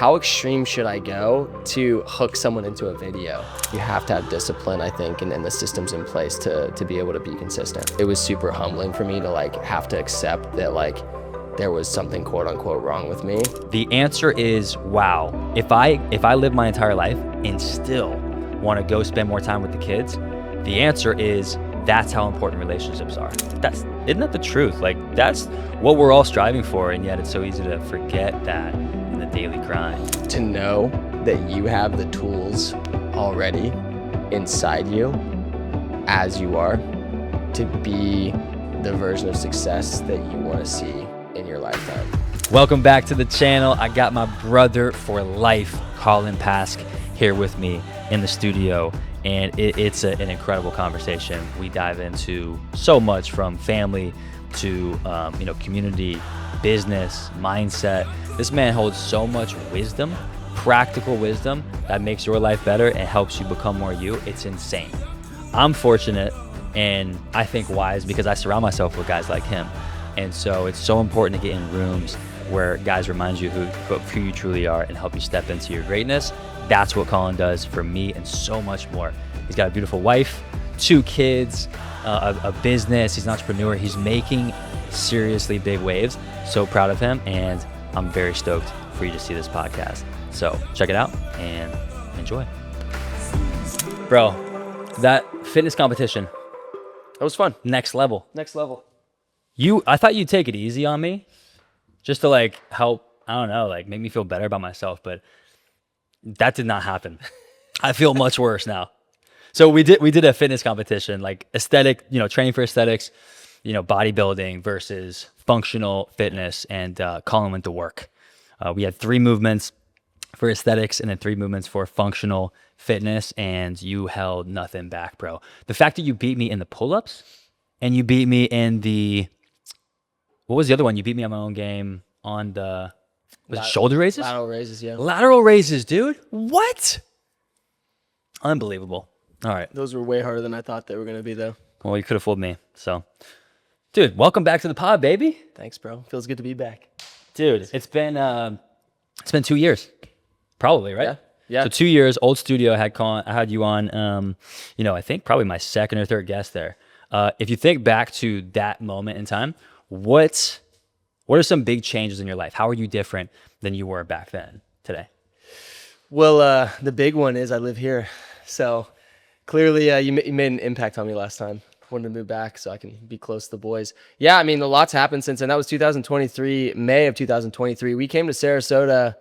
how extreme should I go to hook someone into a video? You have to have discipline, I think, and the systems in place to be able to be consistent. It was super humbling for me to like have to accept that like there was something quote unquote wrong with me. The answer is wow. If I live my entire life and still want to go spend more time with the kids, the answer is that's how important relationships are. Isn't that the truth? Like that's what we're all striving for, and yet it's so easy to forget that in the daily grind. To know that you have the tools already inside you as you are to be the version of success that you want to see in your lifetime. Welcome back to the channel. I got my brother for life, Colin Pasque, here with me in the studio. And it's an incredible conversation. We dive into so much from family to community, business, mindset. This man holds so much wisdom, practical wisdom that makes your life better and helps you become more you. It's insane. I'm fortunate and I think wise because I surround myself with guys like him. And so it's so important to get in rooms where guys remind you who you truly are and help you step into your greatness. That's what Colin does for me and so much more. He's got a beautiful wife, 2 kids, a business. He's an entrepreneur. He's making seriously big waves. So proud of him. And I'm very stoked for you to see this podcast. So check it out and enjoy. Bro, that fitness competition. That was fun. Next level. Next level. I thought you'd take it easy on me just to like help, I don't know, like make me feel better about myself. But that did not happen. I feel much worse now. So we did a fitness competition, like aesthetic, training for aesthetics, bodybuilding versus functional fitness. And Colin went to work. We had 3 movements for aesthetics and then 3 movements for functional fitness. And you held nothing back, bro. The fact that you beat me in the pull-ups and you beat me in what was the other one? You beat me on my own game on the... Was it shoulder raises? Lateral raises, yeah. Lateral raises, dude. What? Unbelievable. All right. Those were way harder than I thought they were going to be, though. Well, you could have fooled me. So, dude, welcome back to the pod, baby. Thanks, bro. Feels good to be back. Dude, it's been 2 years, probably, right? Yeah. So 2 years. Old studio. I had you on. I think probably my second or third guest there. If you think back to that moment in time, what are some big changes in your life? How are you different than you were back then today? Well, the big one is I live here. So clearly you made an impact on me last time. Wanted to move back so I can be close to the boys. Yeah, I mean, a lot's happened since then. That was 2023, May of 2023. We came to Sarasota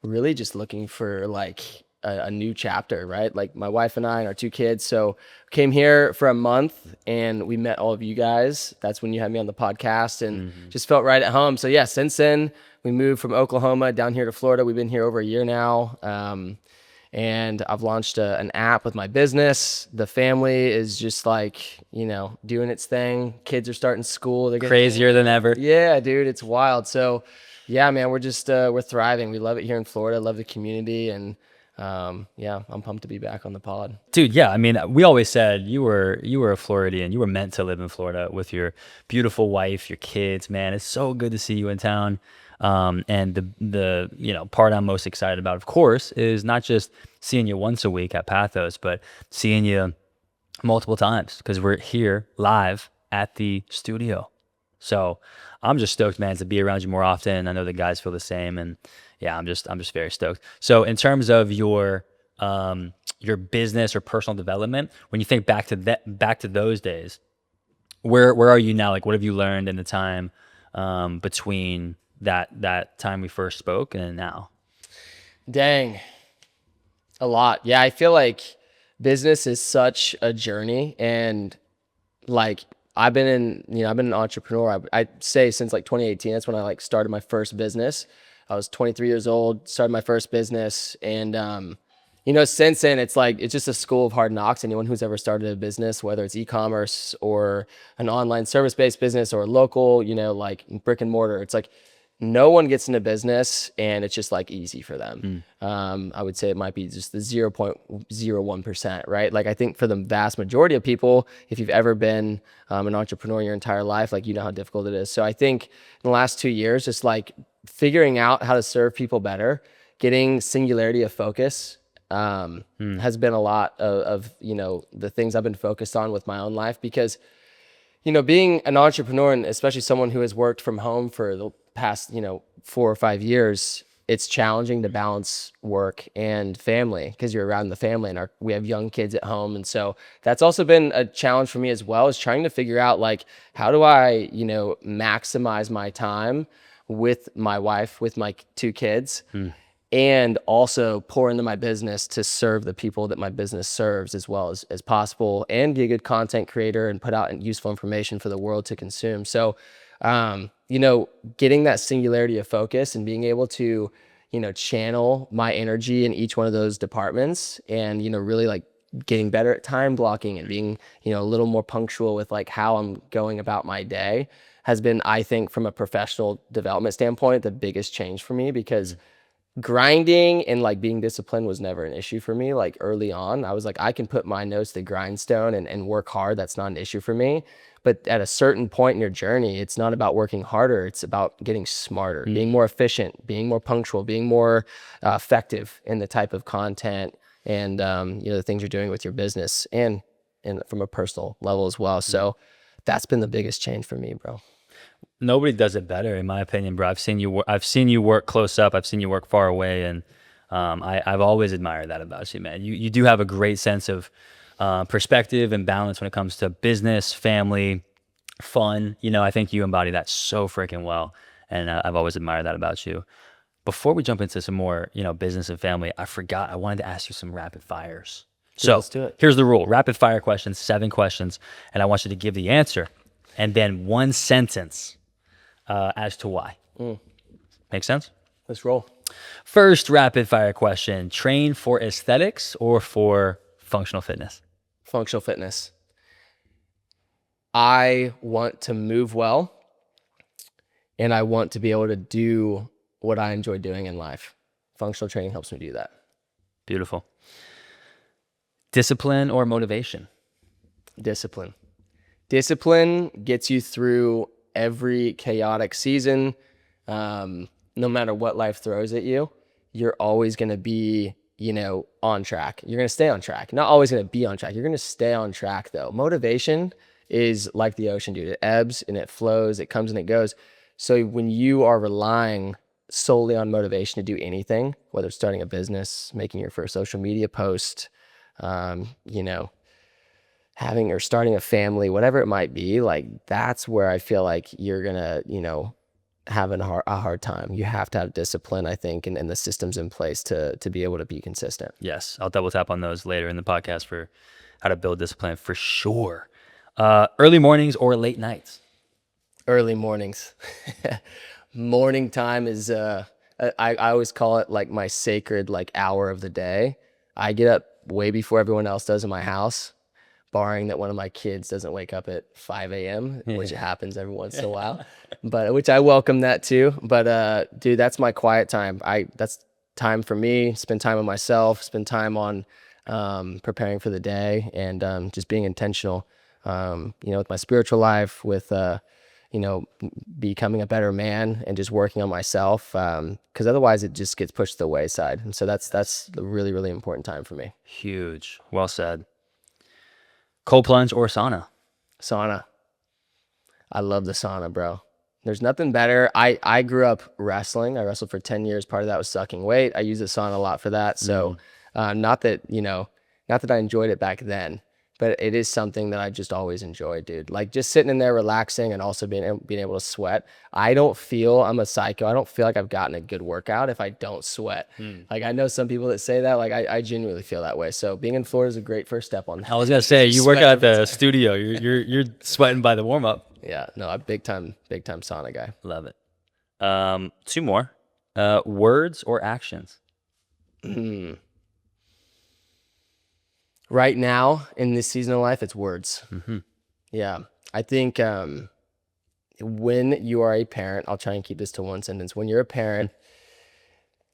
really just looking for like a new chapter, right? Like my wife and I and our 2 kids. So came here for a month and we met all of you guys. That's when you had me on the podcast and just felt right at home. So yeah, since then we moved from Oklahoma down here to Florida. We've been here over a year now. And I've launched an app with my business. The family is just like, doing its thing. Kids are starting school. They're crazier than ever. Yeah, dude, it's wild. So yeah, man, we're just, we're thriving. We love it here in Florida. Love the community. And yeah, I'm pumped to be back on the pod. Dude, yeah, I mean, we always said you were a Floridian. You were meant to live in Florida with your beautiful wife, your kids, man. It's so good to see you in town. And the part I'm most excited about, of course, is not just seeing you once a week at Pathos, but seeing you multiple times because we're here live at the studio. So I'm just stoked, man, to be around you more often. I know the guys feel the same, and yeah, I'm just very stoked. So in terms of your business or personal development, when you think back to those days, where are you now? Like, what have you learned in the time between that time we first spoke and now? Dang, a lot. Yeah, I feel like business is such a journey, and like I've been an entrepreneur. I'd say since like 2018. That's when I like started my first business. I was 23 years old, started my first business, and since then it's just a school of hard knocks. Anyone who's ever started a business, whether it's e-commerce or an online service-based business or local, like brick and mortar, it's like no one gets into business and it's just like easy for them. I would say it might be just the 0.01%, right? Like I think for the vast majority of people, if you've ever been an entrepreneur your entire life, like how difficult it is. So I think in the last 2 years, just like figuring out how to serve people better getting singularity of focus has been a lot of the things I've been focused on with my own life, because being an entrepreneur, and especially someone who has worked from home for the past 4 or 5 years, it's challenging to balance work and family because you're around the family, and we have young kids at home. And so that's also been a challenge for me as well, is trying to figure out, like, how do I maximize my time with my wife, with my 2 kids, and also pour into my business to serve the people that my business serves as well as possible, and be a good content creator and put out useful information for the world to consume. So, getting that singularity of focus and being able to, channel my energy in each one of those departments, and, really like getting better at time blocking and being, a little more punctual with like how I'm going about my day, has been, I think, from a professional development standpoint, the biggest change for me, because grinding and like being disciplined was never an issue for me. Like early on, I was like, I can put my nose to the grindstone and work hard. That's not an issue for me. But at a certain point in your journey, it's not about working harder. It's about getting smarter, being more efficient, being more punctual, being more effective in the type of content and the things you're doing with your business, and from a personal level as well. So that's been the biggest change for me, bro. Nobody does it better, in my opinion, bro. I've seen you work close up. I've seen you work far away, and I've always admired that about you, man. You do have a great sense of perspective and balance when it comes to business, family, fun. I think you embody that so freaking well, and I've always admired that about you. Before we jump into some more, business and family, I forgot I wanted to ask you some rapid fires. So let's do it. Here's the rule: rapid fire questions, 7 questions, and I want you to give the answer, and then 1 sentence as to why. Make sense? Let's roll. First rapid fire question: train for aesthetics or for functional fitness? Functional fitness. I want to move well, and I want to be able to do what I enjoy doing in life. Functional training helps me do that. Beautiful. Discipline or motivation? Discipline. Discipline gets you through every chaotic season. No matter what life throws at you, you're always going to be, on track. You're going to stay on track. Not always going to be on track. You're going to stay on track, though. Motivation is like the ocean, dude. It ebbs and it flows. It comes and it goes. So when you are relying solely on motivation to do anything, whether it's starting a business, making your first social media post, having or starting a family, whatever it might be, like that's where I feel like you're gonna, having a hard time. You have to have discipline, I think, and the systems in place to be able to be consistent. Yes, I'll double tap on those later in the podcast for how to build discipline for sure. Early mornings or late nights? Early mornings. Morning time is I always call it like my sacred like hour of the day. I get up way before everyone else does in my house, barring that one of my kids doesn't wake up at 5 a.m., which happens every once in a while, but which I welcome that too. But dude, that's my quiet time. That's time for me, spend time on myself, spend time on preparing for the day, and just being intentional, with my spiritual life, with becoming a better man, and just working on myself, because otherwise it just gets pushed to the wayside. And so that's the really, really important time for me. Huge. Well said. Cold plunge or sauna? Sauna. I love the sauna, bro. There's nothing better. I grew up wrestling. I wrestled for 10 years. Part of that was sucking weight. I use the sauna a lot for that. So not that I enjoyed it back then, but it is something that I just always enjoyed, dude. Like just sitting in there relaxing and also being able to sweat. I'm a psycho. I don't feel like I've gotten a good workout if I don't sweat. Like I know some people that say that, like I genuinely feel that way. So being in Florida is a great first step on that. I was gonna say, you work out at the studio. You're sweating by the warm up. Yeah, no, I'm big time sauna guy. Love it. 2 more. Words or actions? Right now in this season of life, it's words. Yeah, I think when you are a parent, I'll try and keep this to 1 sentence. When you're a parent,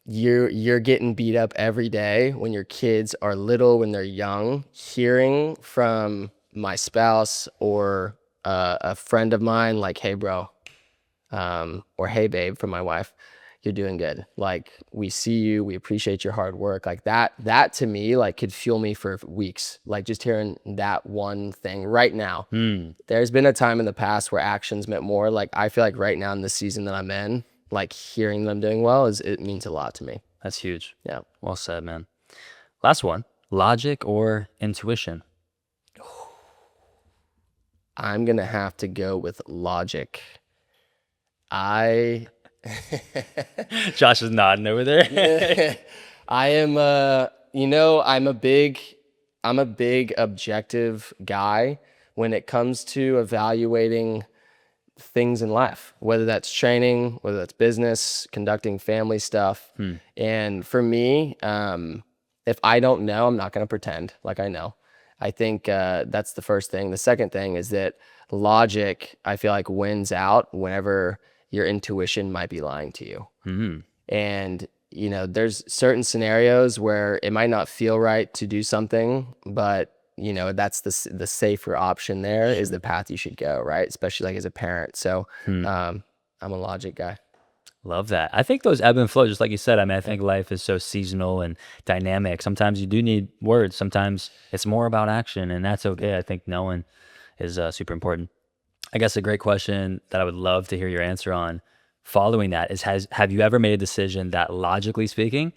you're getting beat up every day when your kids are little, when they're young. Hearing from my spouse or a friend of mine, like, "Hey, bro," or "Hey, babe," from my wife, you're doing good. Like, we see you, we appreciate your hard work. Like that to me, like, could fuel me for weeks. Like, just hearing that one thing right now. There's been a time in the past where actions meant more. Like, I feel like right now in the season that I'm in, like, hearing them doing well it means a lot to me. That's huge. Yeah. Well said, man. Last one, logic or intuition? I'm gonna have to go with logic. I Josh is nodding over there. I am I'm a big objective guy when it comes to evaluating things in life, whether that's training, whether that's business, conducting family stuff. And for me, if I don't know, I'm not going to pretend like I know. I think that's the first thing. The second thing is that logic, I feel like, wins out whenever your intuition might be lying to you. And, there's certain scenarios where it might not feel right to do something, but that's the safer option. There is the path you should go, right? Especially like as a parent. So I'm a logic guy. Love that. I think those ebb and flow, just like you said. I mean, I think life is so seasonal and dynamic. Sometimes you do need words. Sometimes it's more about action, and that's okay. I think knowing is super important. I guess a great question that I would love to hear your answer on following that is, have you ever made a decision that, logically speaking,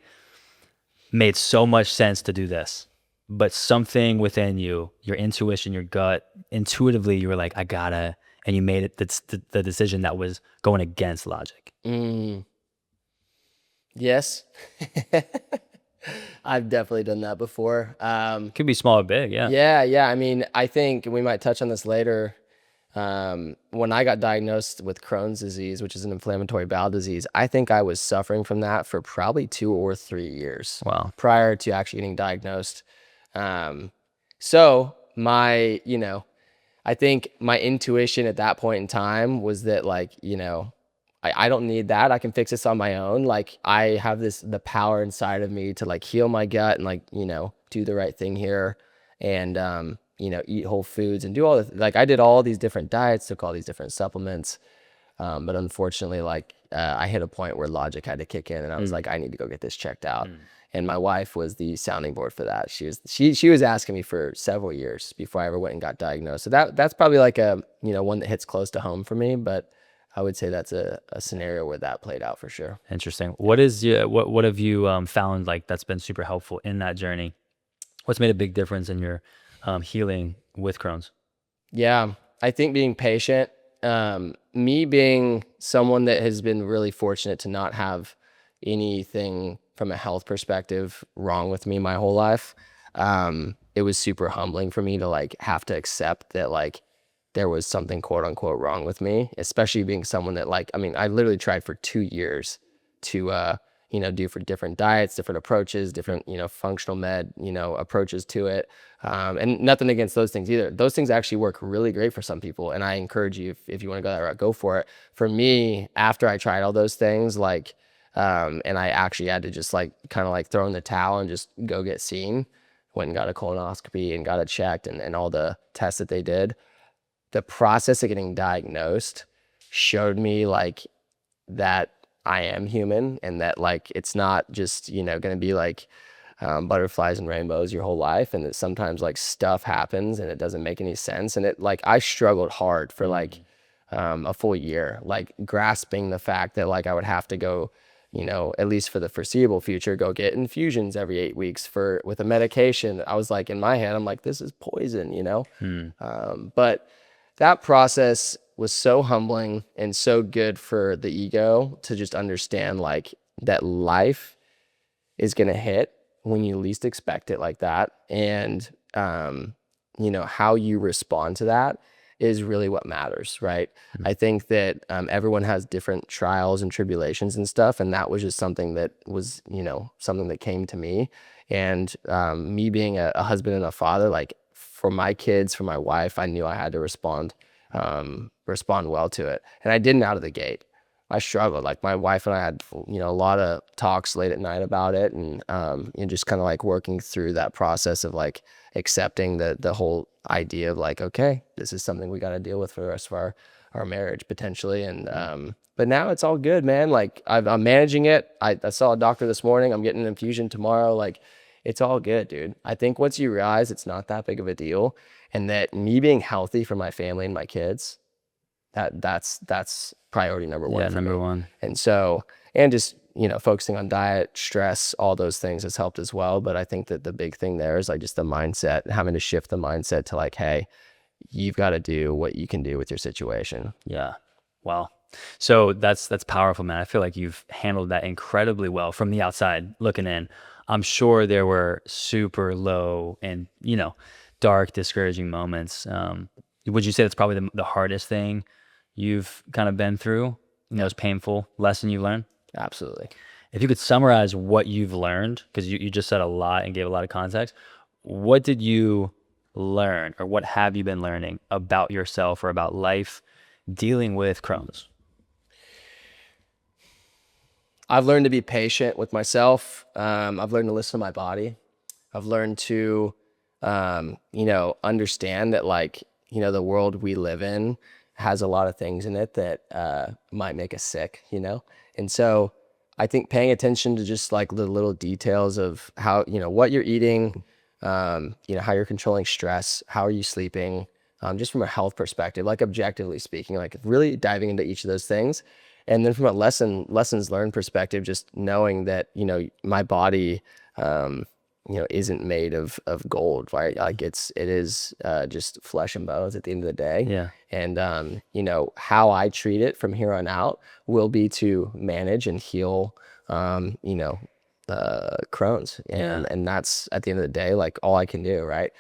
made so much sense to do this, but something within you, your intuition, your gut, intuitively, you were like, I gotta, and you made it the decision that was going against logic? Yes. I've definitely done that before. Could be small or big, yeah. Yeah. I mean, I think we might touch on this later. When I got diagnosed with Crohn's disease, which is an inflammatory bowel disease, I think I was suffering from that for probably 2 or 3 years. Wow. Prior to actually getting diagnosed. So I think my intuition at that point in time was that, like, I don't need that. I can fix this on my own. Like, I have the power inside of me to, like, heal my gut and, like, do the right thing here, and eat whole foods and do all the, like, I did all these different diets, took all these different supplements, but unfortunately, like, I hit a point where logic had to kick in, and I was like, I need to go get this checked out. And my wife was the sounding board for that. She was asking me for several years before I ever went and got diagnosed. So that's probably like a one that hits close to home for me. But I would say that's a scenario where that played out for sure. Interesting. What have you found, like, that's been super helpful in that journey? What's made a big difference in your healing with Crohn's? Yeah, I think being patient. Me being someone that has been really fortunate to not have anything from a health perspective wrong with me my whole life. It was super humbling for me to, like, have to accept that, like, there was something quote unquote wrong with me, especially being someone that, like, I mean, I literally tried for 2 years to, do for different diets, different approaches, different, functional med, approaches to it. And nothing against those things either. Those things actually work really great for some people. And I encourage you, if you want to go that route, go for it. For me, after I tried all those things, like, and I actually had to just, like, kind of like throw in the towel and just go get seen, went and got a colonoscopy and got it checked and all the tests that they did. The process of getting diagnosed showed me, like, that I am human, and that, like, it's not just, going to be like butterflies and rainbows your whole life, and that sometimes, like, stuff happens and it doesn't make any sense. And it, like, I struggled hard for like a full year, like, grasping the fact that, like, I would have to go, at least for the foreseeable future, go get infusions every 8 weeks with a medication. I was like, in my head, I'm like, this is poison, but that process was so humbling and so good for the ego to just understand, like, that life is going to hit when you least expect it, like that. And, how you respond to that is really what matters, right? I think that everyone has different trials and tribulations and stuff. And that was just something that was, something that came to me. And me being a husband and a father, like, for my kids, for my wife, I knew I had to respond well to it. And I didn't out of the gate. I struggled. Like, my wife and I had, a lot of talks late at night about it, and just kind of, like, working through that process of, like, accepting the whole idea of, like, okay, this is something we got to deal with for the rest of our marriage potentially. And but now it's all good, man. Like I'm managing it. I saw a doctor this morning. I'm getting an infusion tomorrow. Like it's all good, dude. I think once you realize it's not that big of a deal, and that me being healthy for my family and my kids, that's priority number one. Yeah, for number me. one. And so, and just, you know, focusing on diet, stress, all those things has helped as well. But I think that the big thing there is like just the mindset, having to shift the mindset to like, hey, you've got to do what you can do with your situation. Yeah. Wow. So that's powerful, man. I feel like you've handled that incredibly well from the outside looking in. I'm sure there were super low and, you know, dark, discouraging moments. Would you say that's probably the hardest thing you've kind of been through? You know, it's painful lesson you learned? Absolutely. If you could summarize what you've learned, because you just said a lot and gave a lot of context, what did you learn or what have you been learning about yourself or about life dealing with Crohn's? I've learned to be patient with myself. I've learned to listen to my body. I've learned to, you know, understand that like, you know, the world we live in has a lot of things in it that might make us sick, you know? And so I think paying attention to just like the little details of how, you know, what you're eating, you know, how you're controlling stress, how are you sleeping, just from a health perspective, like objectively speaking, like really diving into each of those things. And then from a lessons learned perspective, just knowing that, you know, my body, you know, isn't made of gold, right? Like it is just flesh and bones at the end of the day. Yeah. And, you know, how I treat it from here on out will be to manage and heal, you know, Crohn's. And that's at the end of the day, like all I can do, right?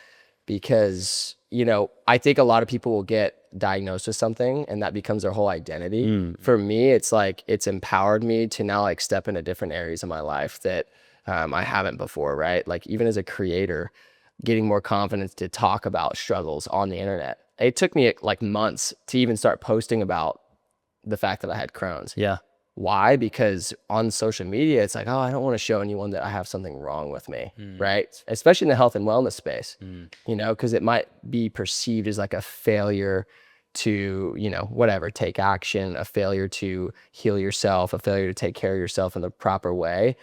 Because, you know, I think a lot of people will get diagnosed with something and that becomes their whole identity. For me, it's like, it's empowered me to now like step into different areas of my life that I haven't before, right? Like even as a creator, getting more confidence to talk about struggles on the internet. It took me like months to even start posting about the fact that I had Crohn's. Yeah. Why? Because on social media, it's like, oh, I don't want to show anyone that I have something wrong with me, right? Especially in the health and wellness space, you know, because it might be perceived as like a failure to, you know, whatever, take action, a failure to heal yourself, a failure to take care of yourself in the proper way.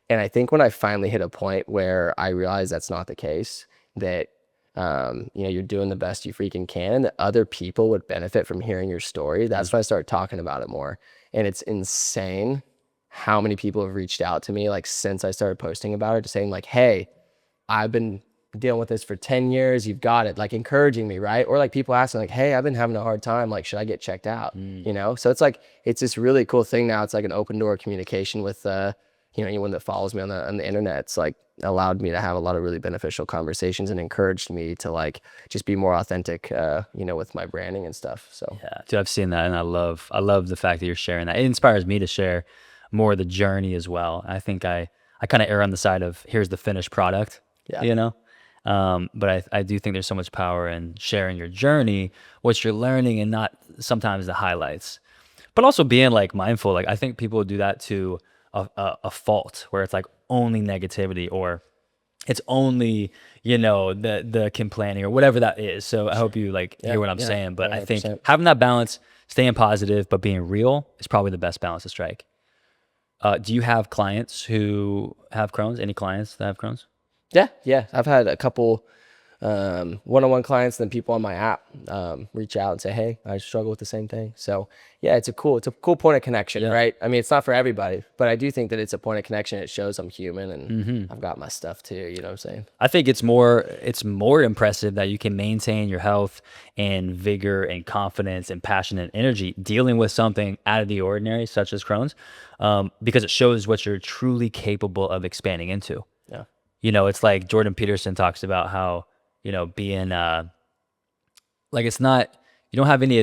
And I think when I finally hit a point where I realized that's not the case, that, you know, you're doing the best you freaking can, that other people would benefit from hearing your story, that's when I started talking about it more. And it's insane how many people have reached out to me, like since I started posting about it, just saying like, hey, I've been dealing with this for 10 years, you've got it, like encouraging me, right? Or like people asking like, hey, I've been having a hard time, like, should I get checked out? You know? So it's like, it's this really cool thing now. It's like an open door communication with, you know, anyone that follows me on the internet. It's like allowed me to have a lot of really beneficial conversations and encouraged me to like just be more authentic, you know, with my branding and stuff. So Yeah, dude, I've seen that, and I love the fact that you're sharing that. It inspires me to share more of the journey as well. I think I kind of err on the side of here's the finished product, you know. But I do think there's so much power in sharing your journey, what you're learning, and not sometimes the highlights, but also being like mindful. Like I think people do that to a fault, where it's like only negativity or it's only, you know, the complaining or whatever that is. So I hope you like hear what I'm saying. But 100%. I think having that balance, staying positive, but being real is probably the best balance to strike. Do you have clients who have Crohn's? Any clients that have Crohn's? Yeah. I've had a couple one-on-one clients, then people on my app reach out and say, hey, I struggle with the same thing. So yeah, it's a cool point of connection, right? I mean, it's not for everybody, but I do think that it's a point of connection. It shows I'm human and I've got my stuff too. You know what I'm saying? I think it's more impressive that you can maintain your health and vigor and confidence and passion and energy dealing with something out of the ordinary, such as Crohn's, because it shows what you're truly capable of expanding into. Yeah. You know, it's like Jordan Peterson talks about how, you know, being like it's not, you don't have any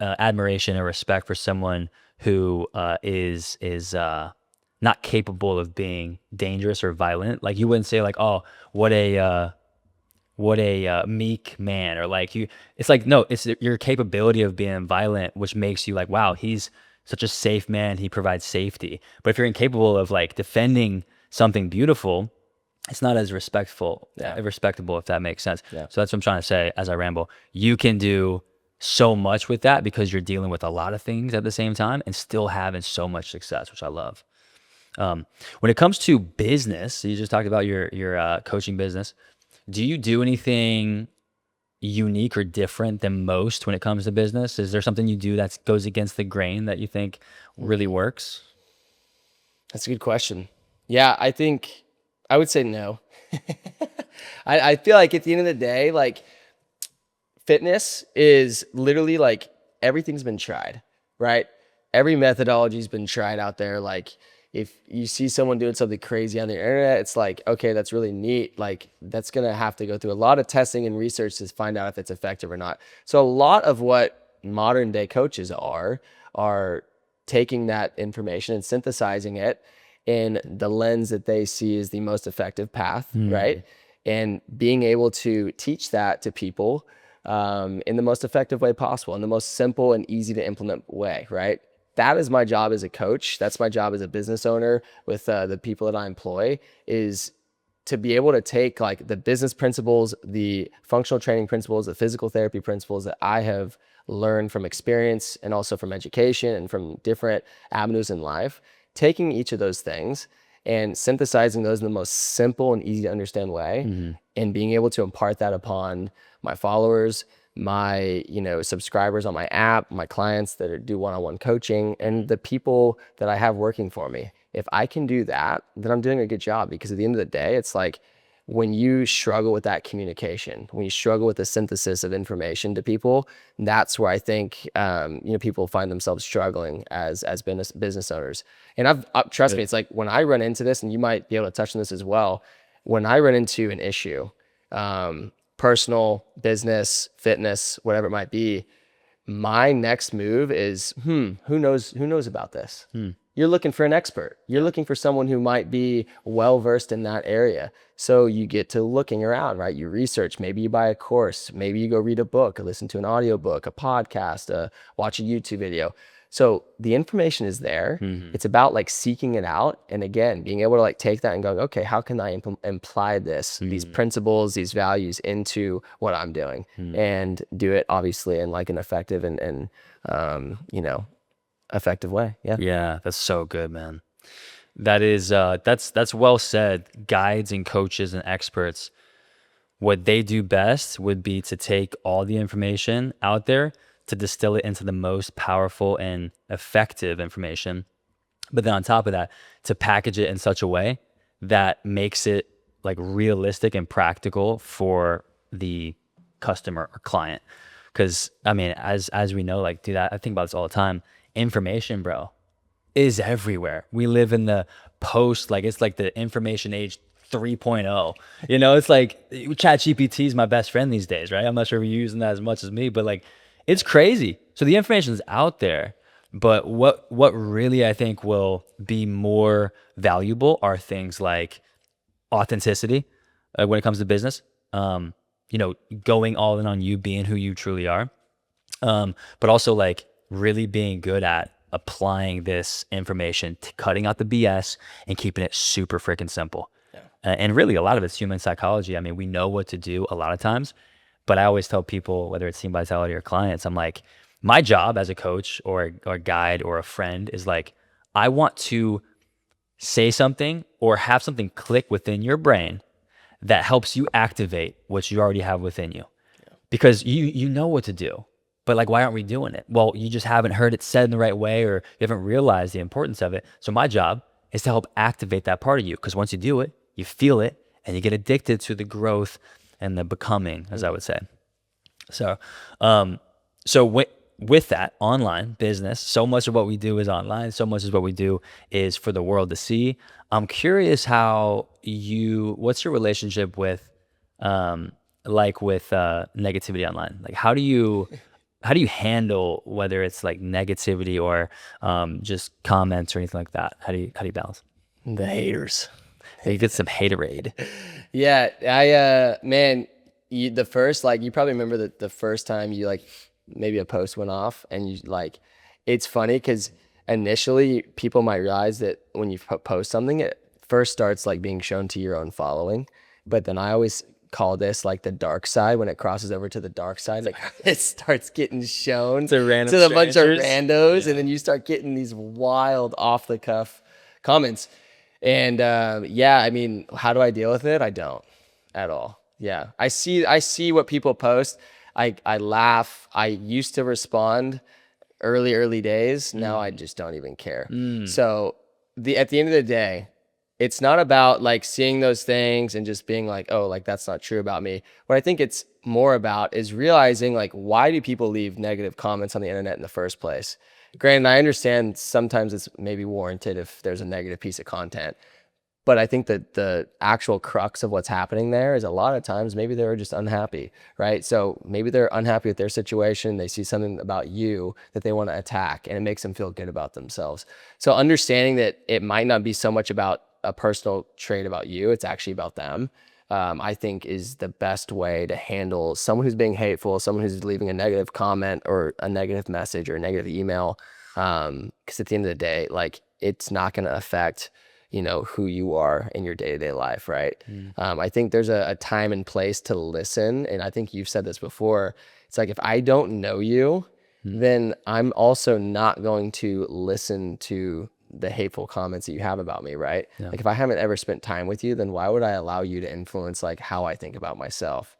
admiration or respect for someone who is not capable of being dangerous or violent. Like you wouldn't say like, oh, what a meek man, or like you. It's like no, it's your capability of being violent, which makes you like, wow, he's such a safe man. He provides safety. But if you're incapable of like defending something beautiful, it's not as respectable, if that makes sense. Yeah. So that's what I'm trying to say as I ramble. You can do so much with that because you're dealing with a lot of things at the same time and still having so much success, which I love. When it comes to business, so you just talked about your coaching business. Do you do anything unique or different than most when it comes to business? Is there something you do that goes against the grain that you think really works? That's a good question. Yeah, I think I would say no. I feel like at the end of the day, like fitness is literally like everything's been tried, right? Every methodology's been tried out there. Like if you see someone doing something crazy on the internet, it's like, okay, that's really neat. Like that's going to have to go through a lot of testing and research to find out if it's effective or not. So a lot of what modern day coaches are taking that information and synthesizing it in the lens that they see as the most effective path, right? And being able to teach that to people in the most effective way possible, in the most simple and easy to implement way, right? That is my job as a coach. That's my job as a business owner with the people that I employ, is to be able to take like the business principles, the functional training principles, the physical therapy principles that I have learned from experience and also from education and from different avenues in life, taking each of those things and synthesizing those in the most simple and easy to understand way, and being able to impart that upon my followers, my subscribers on my app, my clients that do one-on-one coaching, and the people that I have working for me. If I can do that, then I'm doing a good job, because at the end of the day, it's like when you struggle with that communication, when you struggle with the synthesis of information to people, that's where I think people find themselves struggling as business owners. And trust me, it's like when I run into this, and you might be able to touch on this as well, when I run into an issue, personal, business, fitness, whatever it might be, my next move is, who knows about this? You're looking for an expert. You're looking for someone who might be well-versed in that area. So you get to looking around, right? You research, maybe you buy a course, maybe you go read a book, or listen to an audiobook, a podcast, watch a YouTube video. So the information is there. It's about like seeking it out. And again, being able to like take that and going, okay, how can I apply these principles, these values into what I'm doing, and do it obviously in like an effective and effective way. Yeah, that's so good, man. That is that's well said. Guides and coaches and experts, what they do best would be to take all the information out there, to distill it into the most powerful and effective information. But then on top of that, to package it in such a way that makes it like realistic and practical for the customer or client. Because I mean, as we know, like, dude, I think about this all the time. Information, bro, is everywhere. We live in the it's like the information age 3.0. It's like ChatGPT is my best friend these days, right? I'm not sure if you're using that as much as me, but like, it's crazy. So the information is out there, but what really I think will be more valuable are things like authenticity when it comes to business. Going all in on you, being who you truly are, but also like really being good at applying this information, cutting out the BS and keeping it super freaking simple. And really, a lot of it's human psychology. I mean, we know what to do a lot of times, but I always tell people, whether it's Team Vitality or clients, I'm like, my job as a coach or guide or a friend is like, I want to say something or have something click within your brain that helps you activate what you already have within you. Because you know what to do, but like, why aren't we doing it? Well, you just haven't heard it said in the right way, or you haven't realized the importance of it. So my job is to help activate that part of you. Because once you do it, you feel it, and you get addicted to the growth and the becoming, as I would say. So, with that online business, so much of what we do is online. So much of what we do is for the world to see. I'm curious what's your relationship with, negativity online? Like, how do you handle whether it's like negativity or just comments or anything like that? How do you balance? The haters. You get some haterade. Yeah, you probably remember the first time you like maybe a post went off, and you like, it's funny because initially people might realize that when you post something, it first starts like being shown to your own following, but then I always call this like the dark side. When it crosses over to the dark side, like it starts getting shown To random to a bunch of strangers. randos, and then you start getting these wild off the cuff comments. And yeah, I mean, how do I deal with it? I don't at all. Yeah, I see what people post. I laugh. I used to respond early days. Now I just don't even care. So at the end of the day, it's not about like seeing those things and just being like, oh, like that's not true about me. What I think it's more about is realizing like, why do people leave negative comments on the internet in the first place? Granted, I understand sometimes it's maybe warranted if there's a negative piece of content, but I think that the actual crux of what's happening there is a lot of times maybe they're just unhappy, right? So maybe they're unhappy with their situation. They see something about you that they want to attack, and it makes them feel good about themselves. So understanding that it might not be so much about a personal trait about you, it's actually about them, I think is the best way to handle someone who's being hateful, someone who's leaving a negative comment or a negative message or a negative email. Because at the end of the day, like it's not going to affect who you are in your day-to-day life, right? I think there's a time and place to listen, and I think you've said this before. It's like, if I don't know you, then I'm also not going to listen to the hateful comments that you have about me, right? Like if I haven't ever spent time with you, then why would I allow you to influence like how I think about myself,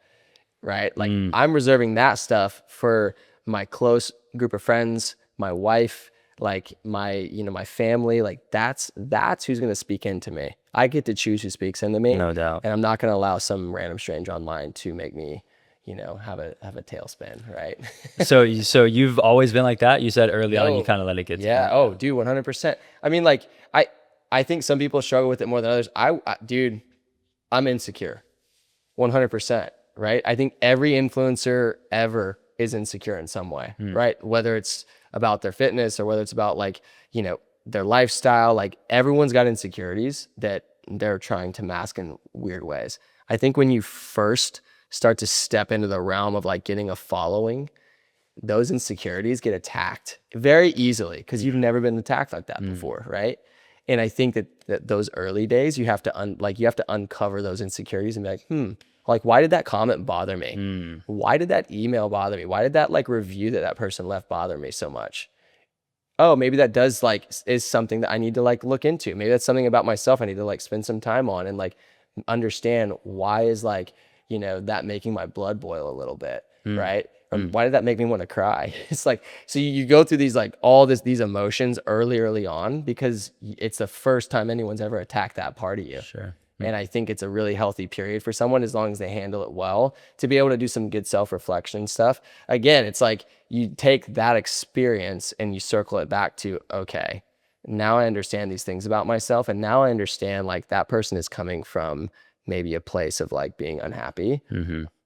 right? Like I'm reserving that stuff for my close group of friends, my wife, like my my family. Like that's who's going to speak into me. I get to choose who speaks into me, No doubt. and I'm not going to allow some random stranger online to make me have a tailspin, right? So you've always been like that? You said early on you No. kind of let it get to Yeah. Oh, dude, 100%. I mean, like I think some people struggle with it more than others. Dude, I'm insecure, 100%. Right? I think every influencer ever is insecure in some way, right? Whether it's about their fitness or whether it's about like their lifestyle. Like everyone's got insecurities that they're trying to mask in weird ways. I think when you first start to step into the realm of like getting a following, those insecurities get attacked very easily because you've never been attacked like that before, right? And I think that those early days you have to uncover those insecurities and be like, like why did that comment bother me? Why did that email bother me? Why did that like review that person left bother me so much? Oh, maybe that is something that I need to like look into. Maybe that's something about myself I need to like spend some time on and like understand why is like that making my blood boil a little bit, right? Or why did that make me want to cry? It's like, so you go through these like these emotions early on because it's the first time anyone's ever attacked that part of you. Sure. And I think it's a really healthy period for someone, as long as they handle it well, to be able to do some good self-reflection stuff. Again, it's like you take that experience and you circle it back to, okay, now I understand these things about myself. And now I understand like that person is coming from maybe a place of like being unhappy.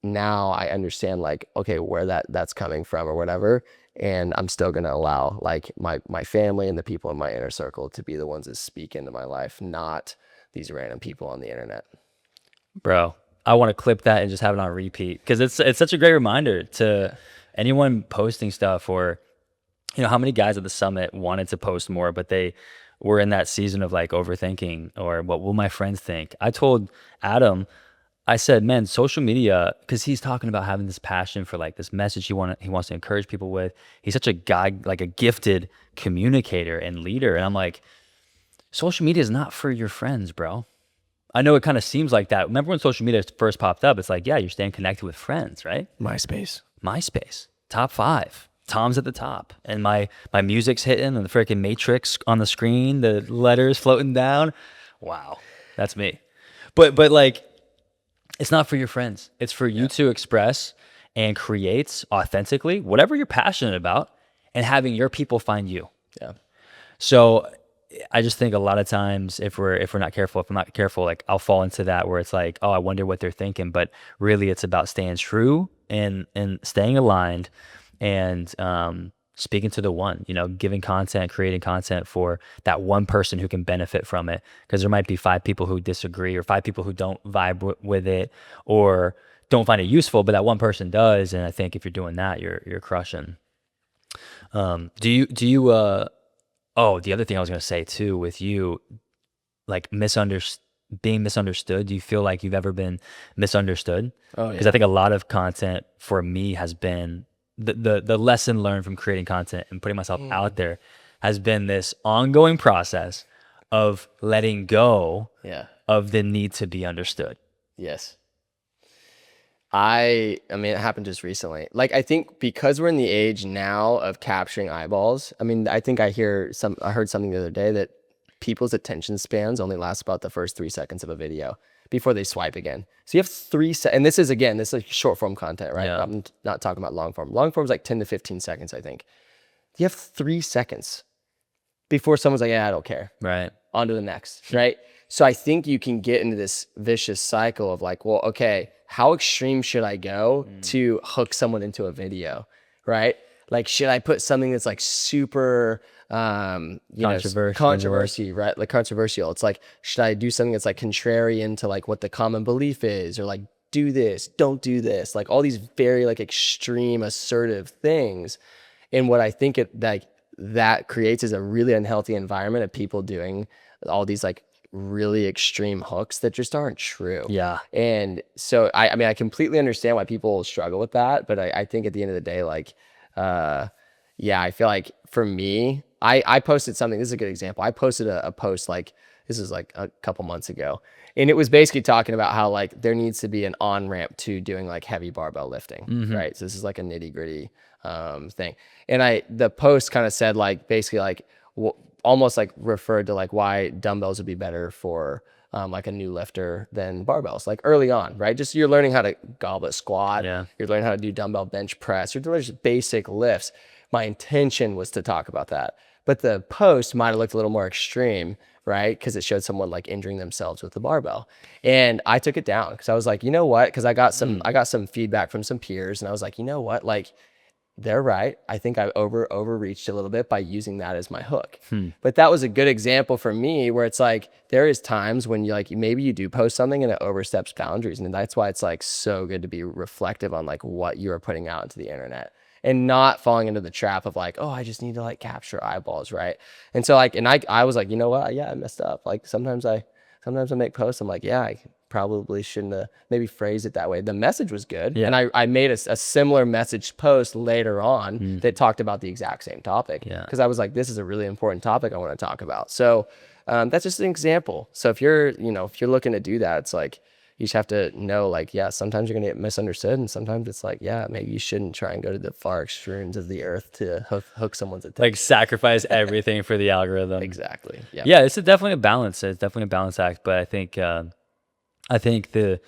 Now I understand like, okay, where that's coming from or whatever. And I'm still going to allow like my family and the people in my inner circle to be the ones that speak into my life, not these random people on the internet. Bro, I want to clip that and just have it on repeat because it's such a great reminder to anyone posting stuff, or how many guys at the summit wanted to post more, but they were in that season of like overthinking or what will my friends think. I told Adam, I said, man, social media, because he's talking about having this passion for like this message he wants to encourage people with. He's such a guy, like a gifted communicator and leader. And I'm like, social media is not for your friends, bro. I know it kind of seems like that. Remember when social media first popped up? It's like, yeah, you're staying connected with friends, right? MySpace, top 5. Tom's at the top, and my music's hitting, and the freaking Matrix on the screen, the letters floating down. Wow, that's me. But like, it's not for your friends. It's for you to express and create authentically whatever you're passionate about, and having your people find you. Yeah. So I just think a lot of times if I'm not careful, like I'll fall into that where it's like, oh, I wonder what they're thinking. But really it's about staying true and staying aligned and speaking to the one, giving content, creating content for that one person who can benefit from it. Because there might be 5 people who disagree or 5 people who don't vibe with it or don't find it useful, but that one person does. And I think if you're doing that, you're crushing. Oh, the other thing I was going to say too with you, like being misunderstood. Do you feel like you've ever been misunderstood? Oh, Because yeah. I think a lot of content for me has been the lesson learned from creating content and putting myself out there has been this ongoing process of letting go Yeah. of the need to be understood. Yes. I mean, it happened just recently. Like, I think because we're in the age now of capturing eyeballs, I mean, I think I heard something the other day that people's attention spans only last about the first 3 seconds of a video before they swipe again. So you have and this is like short form content, right? Yeah. I'm not talking about long form. Long form is like 10 to 15 seconds, I think. You have 3 seconds before someone's like, yeah, I don't care. Right. On to the next, right? So I think you can get into this vicious cycle of like, well, okay, how extreme should I go to hook someone into a video, right? Like, should I put something that's like super, controversy, right? Like controversial. It's like, should I do something that's like contrarian to like what the common belief is, or like do this, don't do this, like all these very like extreme assertive things. And what I think that creates is a really unhealthy environment of people doing all these like really extreme hooks that just aren't true. Yeah. And so I mean, I completely understand why people struggle with that, but I think at the end of the day, like, yeah, I feel like for me, I posted something. This is a good example. I posted a post like, this is like a couple months ago, and it was basically talking about how like there needs to be an on-ramp to doing like heavy barbell lifting, right? So this is like a nitty-gritty thing. And the post kind of said like, basically like, almost like referred to like why dumbbells would be better for like a new lifter than barbells, like early on, right? Just you're learning how to goblet squat. Yeah. You're learning how to do dumbbell bench press. You're doing just basic lifts. My intention was to talk about that, but the post might have looked a little more extreme, right? Because it showed someone like injuring themselves with the barbell, and I took it down because I was like, you know what? Because I got some feedback from some peers, and I was like, you know what? Like, they're right. I think I overreached a little bit by using that as my hook. But that was a good example for me where it's like there is times when you like maybe you do post something and it oversteps boundaries, and that's why it's like so good to be reflective on like what you are putting out into the internet and not falling into the trap of like, oh, I just need to like capture eyeballs, right? And so like, and I was like, you know what? Yeah, I messed up. Like sometimes I make posts. I'm like, yeah, I probably shouldn't have maybe phrased it that way. The message was good. Yeah. And I made a similar message post later on that talked about the exact same topic. Yeah. Because I was like, this is a really important topic I want to talk about. So that's just an example. So if you're looking to do that, it's like, you just have to know like, yeah, sometimes you're going to get misunderstood. And sometimes it's like, yeah, maybe you shouldn't try and go to the far extremes of the earth to hook someone's attention. Like sacrifice everything for the algorithm. Exactly. Yeah. Yeah, it's definitely a balance. It's definitely a balance act. But I think the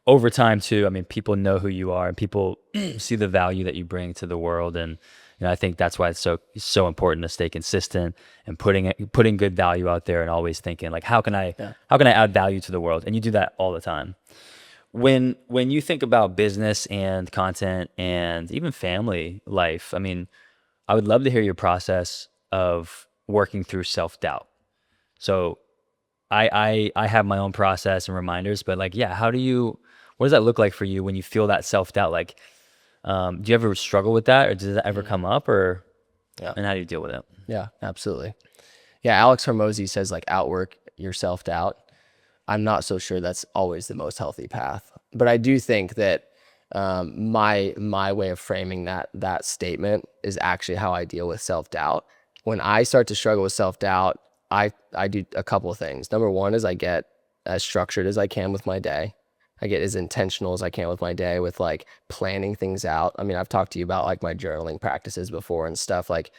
over time too. I mean, people know who you are, and people see the value that you bring to the world. And I think that's why it's so important to stay consistent and putting good value out there, and always thinking like, how can I add value to the world? And you do that all the time. When you think about business and content and even family life, I mean, I would love to hear your process of working through self-doubt. So I have my own process and reminders, but like, yeah, what does that look like for you when you feel that self-doubt? Like, do you ever struggle with that, or does that ever come up, and how do you deal with it? Yeah, absolutely. Yeah. Alex Hormozy says like outwork your self-doubt. I'm not so sure that's always the most healthy path, but I do think that my way of framing that statement is actually how I deal with self-doubt. When I start to struggle with self-doubt, I do a couple of things. Number one is I get as structured as I can with my day. I get as intentional as I can with my day, with like planning things out. I mean, I've talked to you about like my journaling practices before and stuff. Like,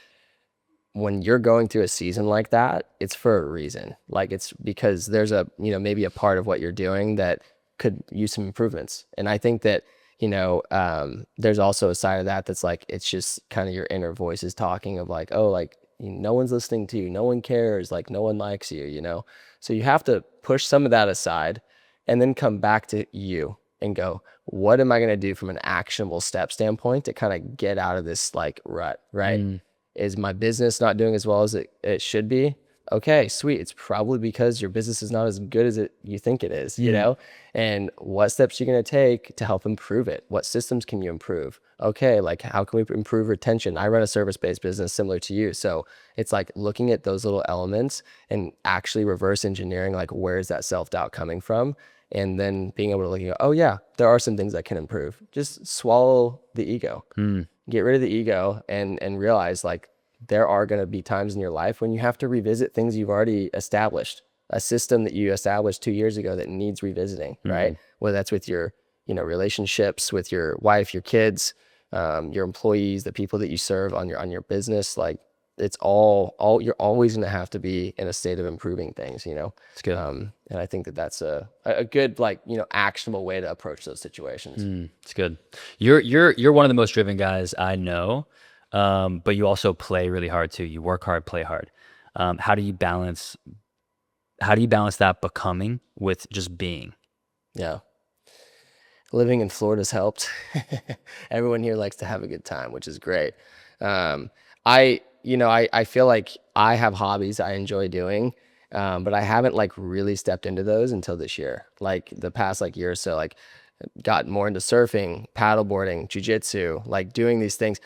when you're going through a season like that, it's for a reason. Like, it's because there's maybe a part of what you're doing that could use some improvements. And I think that, there's also a side of that that's like, it's just kind of your inner voices talking of like, oh, like, no one's listening to you. No one cares. Like, no one likes you, So you have to push some of that aside and then come back to you and go, what am I going to do from an actionable step standpoint to kind of get out of this like rut, right? Is my business not doing as well as it should be? okay, sweet. It's probably because your business is not as good as you think it is, you know? And what steps you're going to take to help improve it? What systems can you improve? Okay, like how can we improve retention? I run a service-based business similar to you. So it's like looking at those little elements and actually reverse engineering, like where is that self-doubt coming from? And then being able to look and go, oh yeah, there are some things that can improve. Just swallow the ego. Get rid of the ego and realize like there are going to be times in your life when you have to revisit things you've already established, a system that you established 2 years ago that needs revisiting, right? Whether that's with your, relationships with your wife, your kids, your employees, the people that you serve on your business. Like it's all you're always going to have to be in a state of improving things, It's good. and I think that that's a good, like, actionable way to approach those situations. It's good. You're one of the most driven guys I know, but you also play really hard too. You work hard, play hard. How do you balance that becoming with just being? Yeah. Living in Florida's helped. Everyone here likes to have a good time, which is great. I feel like I have hobbies I enjoy doing, but I haven't like really stepped into those until this year. Like the past like year or so, like got more into surfing, paddleboarding, jujitsu, like doing these things.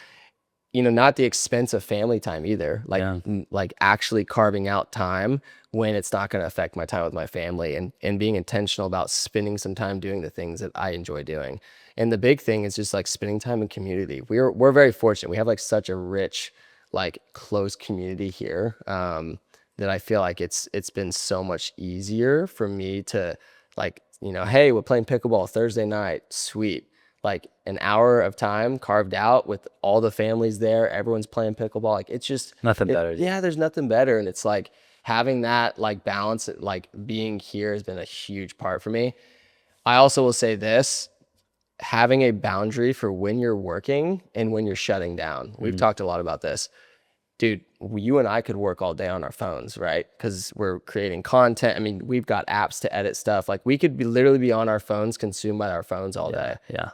Not at the expense of family time either. Like like actually carving out time when it's not going to affect my time with my family, and being intentional about spending some time doing the things that I enjoy doing. And the big thing is just like spending time in community. We're very fortunate. We have like such a rich, like close community here, that I feel like it's been so much easier for me to like, hey, we're playing pickleball Thursday night. Sweet. Like an hour of time carved out with all the families there. Everyone's playing pickleball. Like it's just Nothing better. Yeah, there's nothing better. And it's like having that like balance, like being here has been a huge part for me. I also will say this, having a boundary for when you're working and when you're shutting down. We've talked a lot about this. Dude, you and I could work all day on our phones, right? Because we're creating content. I mean, we've got apps to edit stuff. Like we could literally be on our phones, consumed by our phones all day. Yeah.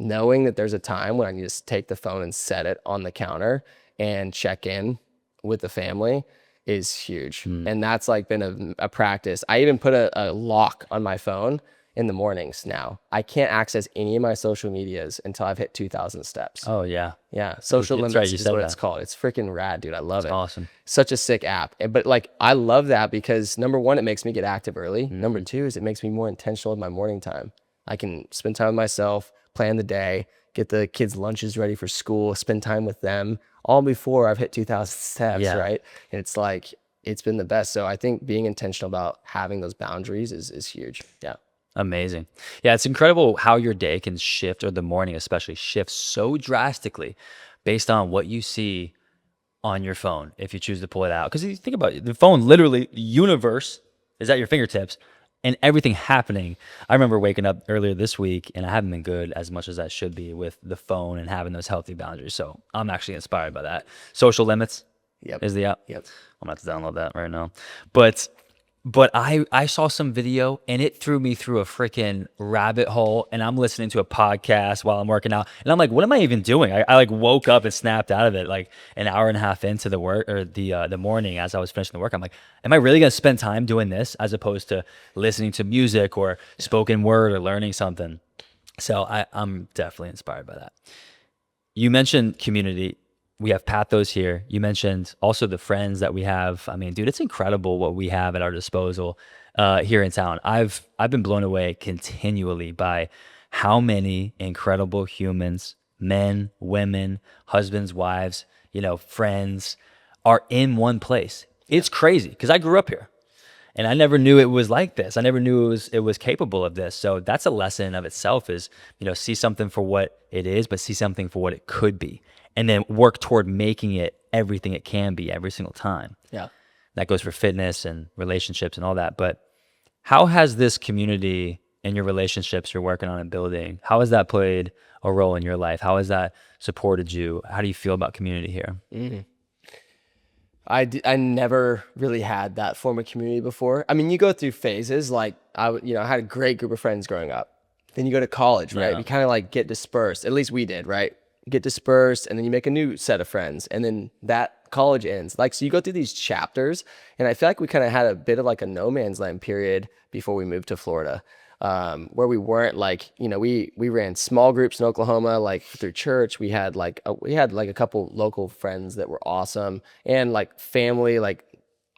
Knowing that there's a time when I need to take the phone and set it on the counter and check in with the family is huge. And that's like been a practice. I even put a lock on my phone in the mornings now. I can't access any of my social medias until I've hit 2,000 steps. Oh yeah. Yeah. Social That's limits right, you is said what that. it's called. It's freaking rad, dude. I love it. Awesome. Such a sick app. But like, I love that because number one, it makes me get active early. Number two is it makes me more intentional with my morning time. I can spend time with myself, plan the day, get the kids' lunches ready for school, spend time with them, all before I've hit 2,000 steps, right? And it's like, it's been the best. So I think being intentional about having those boundaries is huge. Yeah. Amazing. Yeah, it's incredible how your day can shift, or the morning especially, shift so drastically based on what you see on your phone if you choose to pull it out. Because you think about it, the phone, literally, the universe is at your fingertips and everything happening. I remember waking up earlier this week and I haven't been good as much as I should be with the phone and having those healthy boundaries. So I'm actually inspired by that. Social Limits is the app. Yep. I'm about to download that right now. But I saw some video and it threw me through a freaking rabbit hole, and I'm listening to a podcast while I'm working out. And I'm like, what am I even doing? I like woke up and snapped out of it like an hour and a half into the work, or the morning as I was finishing the work. I'm like, am I really going to spend time doing this as opposed to listening to music or spoken word or learning something? So I'm definitely inspired by that. You mentioned community. We have Pathos here. You mentioned also the friends that we have. I mean, dude, it's incredible what we have at our disposal here in town. I've been blown away continually by how many incredible humans, men, women, husbands, wives, friends, are in one place. It's crazy because I grew up here and I never knew it was like this. I never knew it was capable of this. So that's a lesson of itself, is, see something for what it is, but see something for what it could be. And then work toward making it everything it can be every single time. Yeah. That goes for fitness and relationships and all that. But how has this community and your relationships you're working on and building, how has that played a role in your life? How has that supported you? How do you feel about community here? Mm-hmm. I never really had that form of community before. I mean, you go through phases. Like I had a great group of friends growing up. Then you go to college, right? Yeah. You kind of like get dispersed. At least we did, right? get dispersed, and then you make a new set of friends, and then that college ends. Like, so you go through these chapters, and I feel like we kind of had a bit of like a no man's land period before we moved to Florida, where we weren't like, we ran small groups in Oklahoma, like through church. We had like a couple local friends that were awesome, and like family, like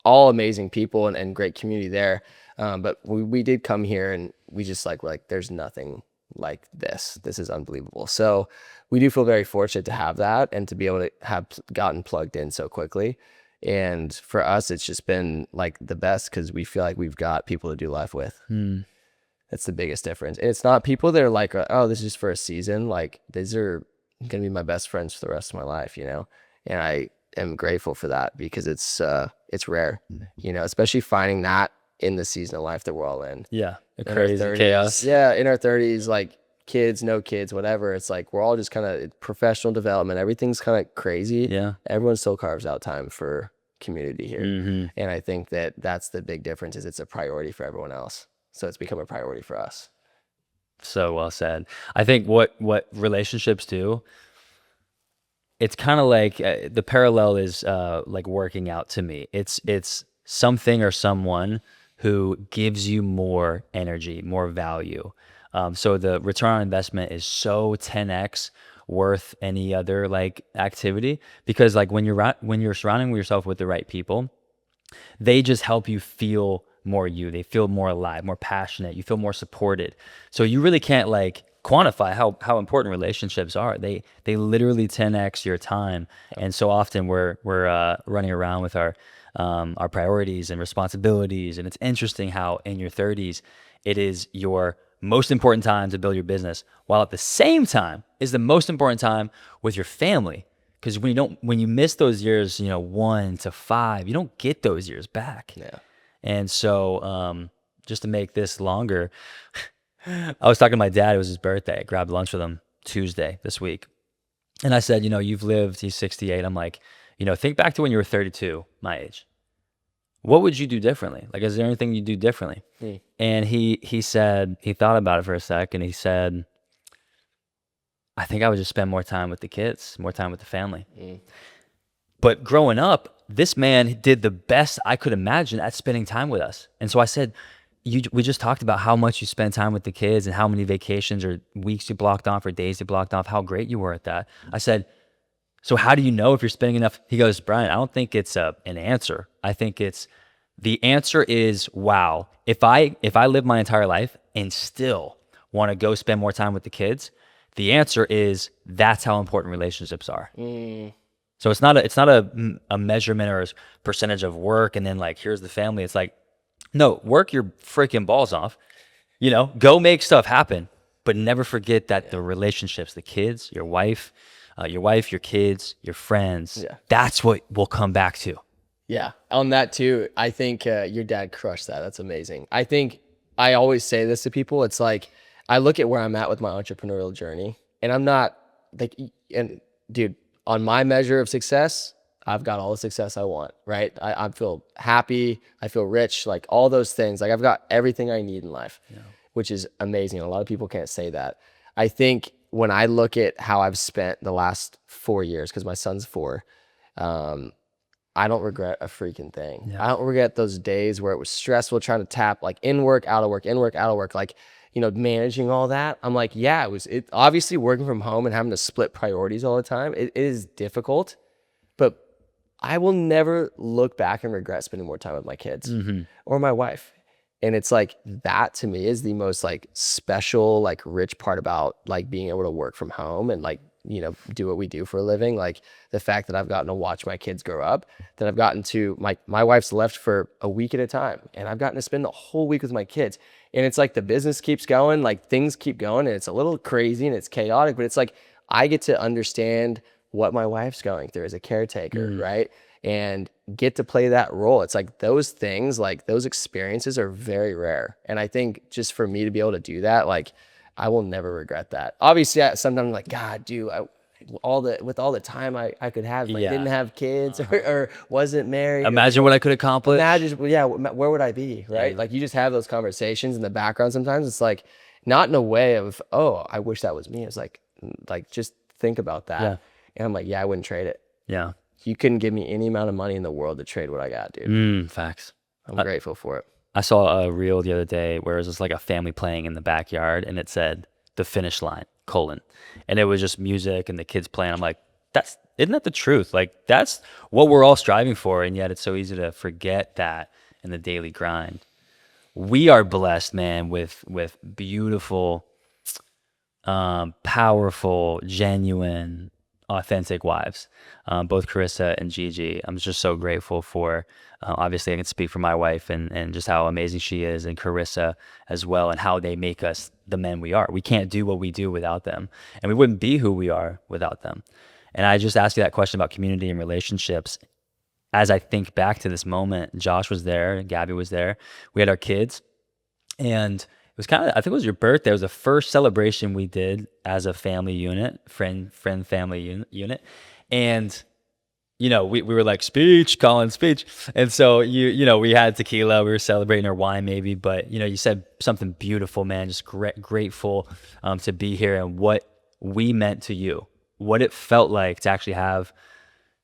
all amazing people, and great community there. But we did come here, and we just like, we're like, there's nothing like this. This is unbelievable. So we do feel very fortunate to have that and to be able to have gotten plugged in so quickly. And for us, it's just been like the best because we feel like we've got people to do life with. That's the biggest difference. And it's not people that are like, oh, this is just for a season. Like, these are going to be my best friends for the rest of my life, And I am grateful for that because it's rare, especially finding that in the season of life that we're all in. Yeah. The In our crazy 30s. chaos. Yeah. In our 30s, like kids, no kids, whatever. It's like, we're all just kind of professional development. Everything's kind of crazy. Yeah. Everyone still carves out time for community here. Mm-hmm. And I think that that's the big difference is it's a priority for everyone else. So it's become a priority for us. So well said. I think what relationships do, it's kind of like the parallel is like working out to me. It's something or someone who gives you more energy, more value. So the return on investment is so 10x worth any other like activity because like when you're surrounding yourself with the right people, they just help you feel more you. They feel more alive, more passionate. You feel more supported. So you really can't like quantify how important relationships are. They literally 10x your time. And so often we're running around with our priorities and responsibilities. And it's interesting how in your 30s, it is your most important time to build your business, while at the same time is the most important time with your family. Because when you miss those years, 1 to 5, you don't get those years back. Yeah. And so just to make this longer, I was talking to my dad. It was his birthday. I grabbed lunch with him Tuesday this week. And I said, you've lived, he's 68. I'm like, think back to when you were 32, my age. What would you do differently? Like, is there anything you do differently? And he said, he thought about it for a sec, and he said, I think I would just spend more time with the kids, more time with the family. But growing up, this man did the best I could imagine at spending time with us. And so I said, we just talked about how much you spend time with the kids and how many vacations or weeks you blocked off or days you blocked off, how great you were at that. I said, so how do you know if you're spending enough? He goes, Brian, I don't think it's an answer. I think the answer is, wow, if I live my entire life and still want to go spend more time with the kids, the answer is that's how important relationships are. So it's not a measurement or a percentage of work and then like, here's the family. It's like, no, work your freaking balls off, go make stuff happen, but never forget that the relationships, the kids, your wife, your kids, your friends, that's what we'll come back to. Yeah. On that too, I think your dad crushed that. That's amazing. I think I always say this to people. It's like, I look at where I'm at with my entrepreneurial journey and I'm not like, and dude, on my measure of success, I've got all the success I want, right? I feel happy. I feel rich, like all those things. Like I've got everything I need in life, which is amazing. A lot of people can't say that. I think when I look at how I've spent the last 4 years, because my son's 4, I don't regret a freaking thing. Yeah. I don't regret those days where it was stressful trying to tap like in work, out of work, in work, out of work, like, managing all that. I'm like, yeah, it obviously working from home and having to split priorities all the time. It is difficult, but I will never look back and regret spending more time with my kids or my wife. And it's like, that to me is the most like special, like rich part about like being able to work from home and like, do what we do for a living. Like the fact that I've gotten to watch my kids grow up, that I've gotten to, my wife's left for a week at a time and I've gotten to spend the whole week with my kids. And it's like the business keeps going, like things keep going and it's a little crazy and it's chaotic, but it's like, I get to understand what my wife's going through as a caretaker, right? And get to play that role. It's like those things, like those experiences are very rare. And I think just for me to be able to do that, like I will never regret that. Obviously, sometimes I'm like, God, dude, with all the time I could have, if I didn't have kids or wasn't married. Imagine what I could accomplish. Where would I be, right? Like you just have those conversations in the background sometimes. It's like, not in a way of, oh, I wish that was me. It's like just think about that. Yeah. And I'm like, yeah, I wouldn't trade it. Yeah. You couldn't give me any amount of money in the world to trade what I got, dude. Facts. I'm grateful for it. I saw a reel the other day where it was just like a family playing in the backyard, and it said the finish line, colon. And it was just music and the kids playing. I'm like, isn't that the truth? Like, that's what we're all striving for. And yet it's so easy to forget that in the daily grind. We are blessed, man, with beautiful, powerful, genuine, authentic wives, both Carissa and Gigi. I'm just so grateful for, obviously I can speak for my wife and just how amazing she is, and Carissa as well, and how they make us the men we are. We can't do what we do without them, and we wouldn't be who we are without them. And I just asked you that question about community and relationships. As I think back to this moment, Josh was there, Gabby was there, we had our kids, and it was kind of, I think it was your birthday. It was the first celebration we did as a family unit, friend family unit. And, you know, we were like, speech, Colin, speech. And so, you know, we had tequila, we were celebrating our wine maybe, but, you know, you said something beautiful, man, just grateful to be here, and what we meant to you, what it felt like to actually have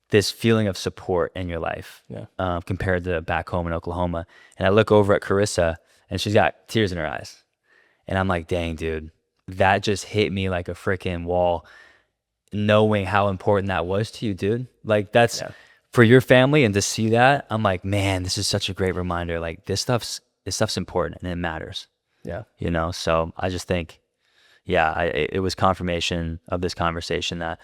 this feeling of support in your life, compared to back home in Oklahoma. And I look over at Carissa, and she's got tears in her eyes. And I'm like, dang, dude, that just hit me like a freaking wall, knowing how important that was to you, dude. Like, that's for your family, and to see that, I'm like, man, this is such a great reminder. Like, this stuff's important, and it matters. Yeah. You know, so I just think, it was confirmation of this conversation that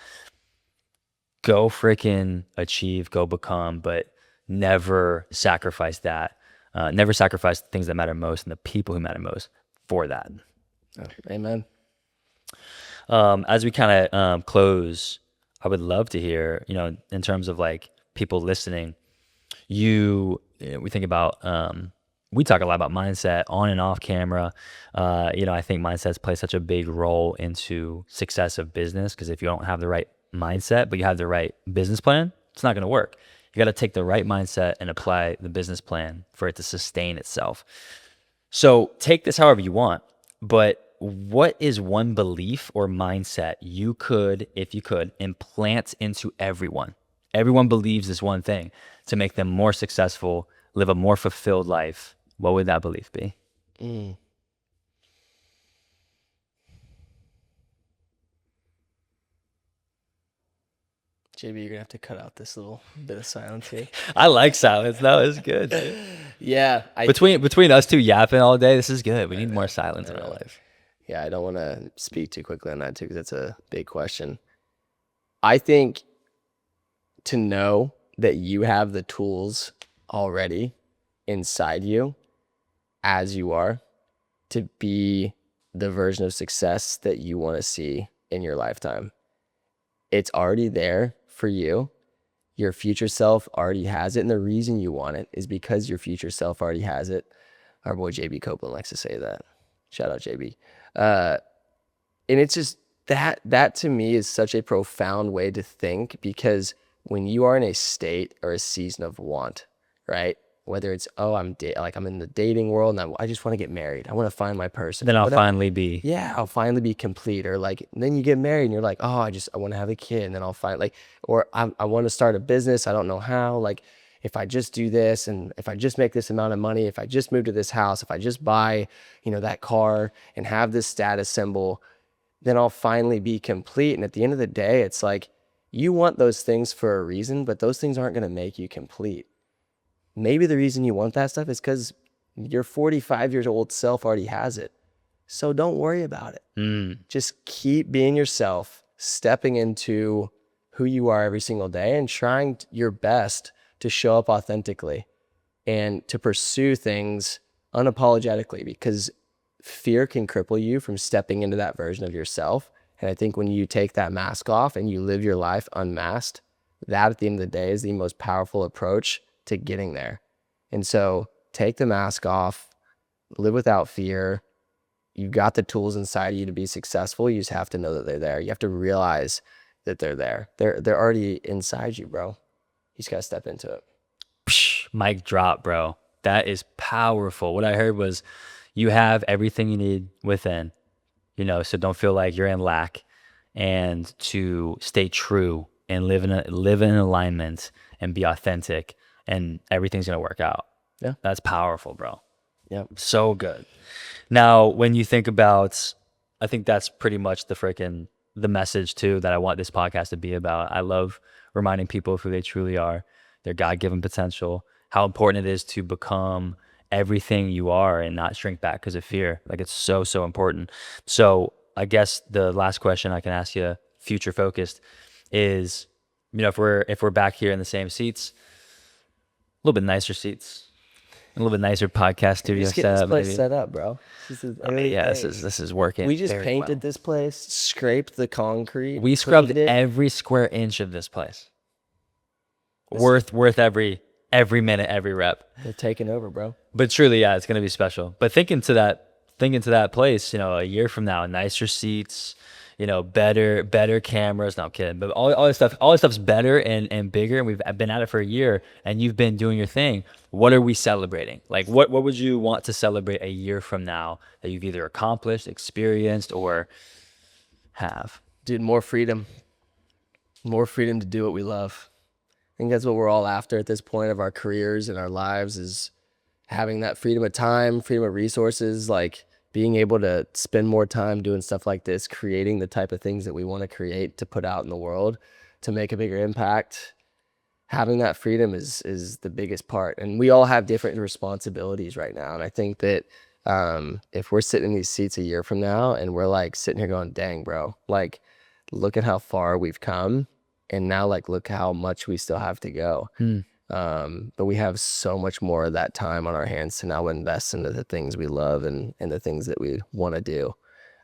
go freaking achieve, go become, but never sacrifice that. Never sacrifice the things that matter most and the people who matter most for that. Oh, amen. As we kind of close, I would love to hear, you know, in terms of like people listening, we think about, we talk a lot about mindset on and off camera. You know, I think mindsets play such a big role into success of business, because if you don't have the right mindset, but you have the right business plan, it's not going to work. You got to take the right mindset and apply the business plan for it to sustain itself. So take this however you want, but what is one belief or mindset you could, if you could, implant into everyone? Everyone believes this one thing to make them more successful, live a more fulfilled life. What would that belief be? JB, you're gonna have to cut out this little bit of silence here. I like silence. No, it's good. Yeah. Between us two yapping all day, this is good. We need more silence in our life. Yeah, I don't want to speak too quickly on that too, because that's a big question. I think to know that you have the tools already inside you, as you are, to be the version of success that you want to see in your lifetime. It's already there for you. Your future self already has it. And the reason you want it is because your future self already has it. Our boy JB Copeland likes to say that. Shout out JB. And it's just that to me is such a profound way to think, because when you are in a state or a season of want, right? Whether it's, I'm in the dating world and I just want to get married. I want to find my person. Then I'll finally be complete. Or like, then you get married and you're like, I want to have a kid. And then I'll find or I want to start a business. I don't know how. Like, if I just do this, and if I just make this amount of money, if I just move to this house, if I just buy, that car and have this status symbol, then I'll finally be complete. And at the end of the day, it's like, you want those things for a reason, but those things aren't going to make you complete. Maybe the reason you want that stuff is because your 45 years old self already has it. So don't worry about it. Just keep being yourself, stepping into who you are every single day, and trying your best to show up authentically and to pursue things unapologetically, because fear can cripple you from stepping into that version of yourself. And I think when you take that mask off and you live your life unmasked, that at the end of the day is the most powerful approach to getting there. And so take the mask off, live without fear. You've got the tools inside you to be successful. You just have to know that they're there. You have to realize that they're there. They're already inside you, bro. You just got to step into it. Mic drop, bro. That is powerful. What I heard was you have everything you need within, so don't feel like you're in lack. and to stay true and live in alignment and be authentic, and everything's gonna work out. Yeah. That's powerful, bro. Yeah. So good. Now, when you think about, I think that's pretty much the message too that I want this podcast to be about. I love reminding people of who they truly are, their God-given potential, how important it is to become everything you are and not shrink back because of fear. Like, it's so, so important. So I guess the last question I can ask you, future focused, is, if we're back here in the same seats, a little bit nicer seats, a little bit nicer podcast studio Just get this setup. place Maybe. set up, bro. This Is working. We just very painted well. this place, scraped the concrete. We scrubbed cleaned it. every square inch of this place. Worth every minute, every rep. They're taking over, bro. But truly, yeah, it's gonna be special. But thinking to that place, a year from now, nicer seats, better cameras. No, I'm kidding. But all this stuff's better and bigger. And we've been at it for a year, and you've been doing your thing. What are we celebrating? Like, what would you want to celebrate a year from now that you've either accomplished, experienced, or have? Dude, more freedom to do what we love. I think that's what we're all after at this point of our careers and our lives, is having that freedom of time, freedom of resources, like being able to spend more time doing stuff like this, creating the type of things that we want to create to put out in the world to make a bigger impact. Having that freedom is the biggest part. And we all have different responsibilities right now. And I think that if we're sitting in these seats a year from now and we're like sitting here going, dang, bro, like, look at how far we've come. And now, like, look how much we still have to go. But we have so much more of that time on our hands to now invest into the things we love and the things that we want to do.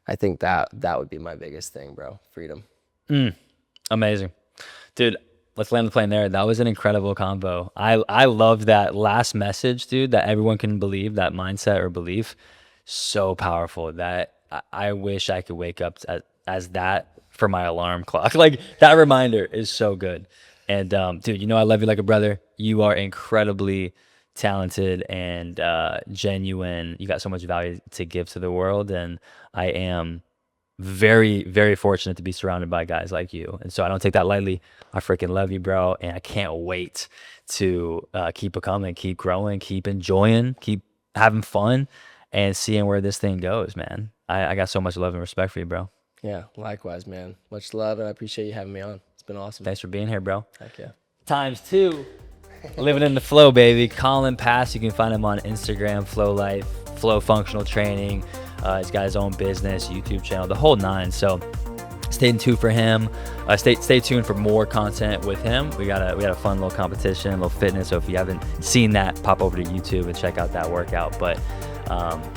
I think that would be my biggest thing, bro. Freedom. Amazing. Dude, let's land the plane there. That was an incredible combo. I love that last message, dude, that everyone can believe, that mindset or belief. So powerful that I wish I could wake up as that for my alarm clock. Like, that reminder is so good. And dude, I love you like a brother. You are incredibly talented and genuine. You got so much value to give to the world, and I am very, very fortunate to be surrounded by guys like you. And so I don't take that lightly. I freaking love you, bro, and I can't wait to keep becoming, keep growing, keep enjoying, keep having fun, and seeing where this thing goes, man. I got so much love and respect for you, bro. Yeah, likewise, man. Much love, and I appreciate you having me on. It's been awesome. Thanks for being here, bro. Heck yeah. ×2. Living in the flow, baby. Colin Pasque. You can find him on Instagram, Flow Life, Flow Functional Training. He's got his own business, YouTube channel, the whole nine. So stay tuned for him. Stay tuned for more content with him. We got a fun little competition, a little fitness. So if you haven't seen that, pop over to YouTube and check out that workout. But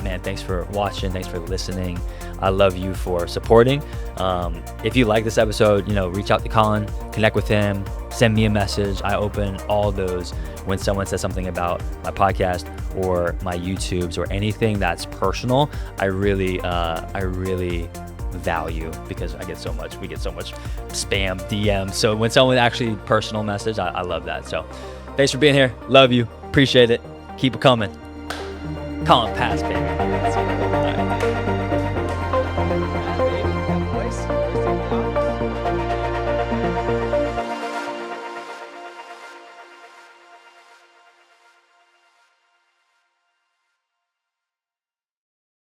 man, thanks for watching. Thanks for listening. I love you for supporting. If you like this episode, reach out to Colin, connect with him, send me a message. I open all those when someone says something about my podcast or my YouTubes or anything that's personal. I really value, because we get so much spam DMs. So when someone actually personal message, I love that. So thanks for being here. Love you. Appreciate it. Keep it coming. Colin Pasque, baby.